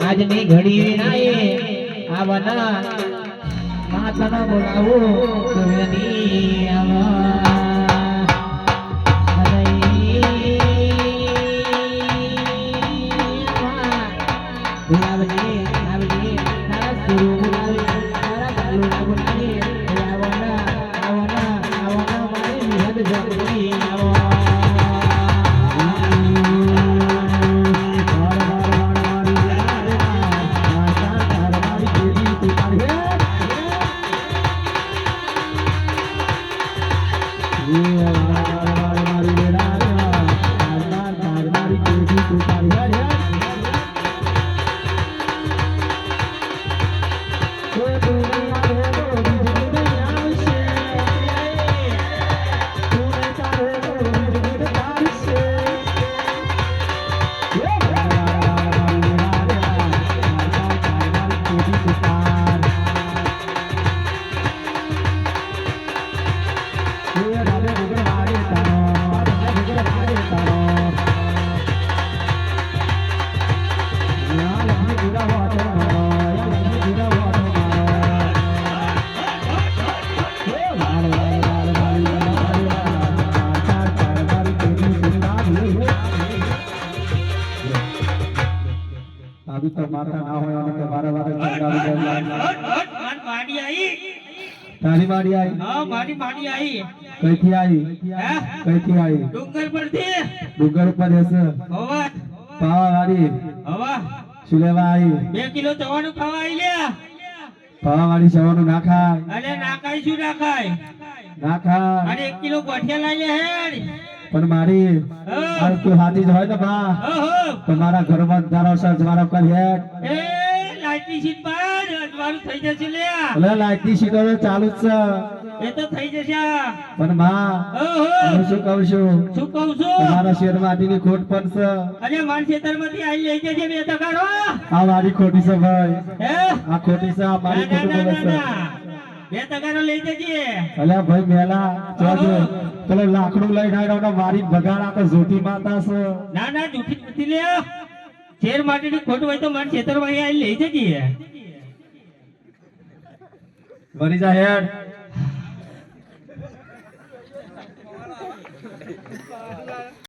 આજની ઘડી નાયે આવના માતાનો બોલાવો કોઈની બોલાવજે આવજે તારા સુરુ બોલાવે તારા ગાલુના બોલાવે આવના મારી નિહદ જગતી तो माता ना हो और तो बारे बारे चंगाड़ी मान माड़ी आई तारी माड़ी आई हां माड़ी आई कई थी आई कई थी आई डूंगर पर थी डूंगर पर ऐसे होवा पावा वाली होवा सुलेवा आई 2 किलो चवाणु खावा आई ले पावा वाली चवाणु ना खाय अरे ना खाय શું ના ખાય ના ખાય અરે 1 કિલો ગોઠિયા લઈ લે હેડ પણ મારી આ તું હાથી જ હોય ને બા તમારા ઘરમાં તારો સર મારો કર હેડ એ લાઈટની સીટ પર અજવાળું થઈ જશે લે અલે લાઈટની સીટો તો ચાલુ જ છે એ તો થઈ જશે પણ માં હું શું કહું છું તમારા શેરમાટીની ખોટ પણ છે અરે માર ખેતરમાંથી આઈ લઈ જજે બે તગારો આ મારી ખોટી છે ભાઈ હે આ ખોટી છે આ મારી ખોટી બોલે છે બે તગારો લઈ જજે અલે ભાઈ મેલા જોજો પેલો લાકડું લઈને આવ્યો મારી બગાડા તો જોટી માતા છે ના ના જૂઠી નથી લે શેર માટીની ખોટ હોય તો માર ખેતરમાં આઈ લઈ જજે વરી જા હેડ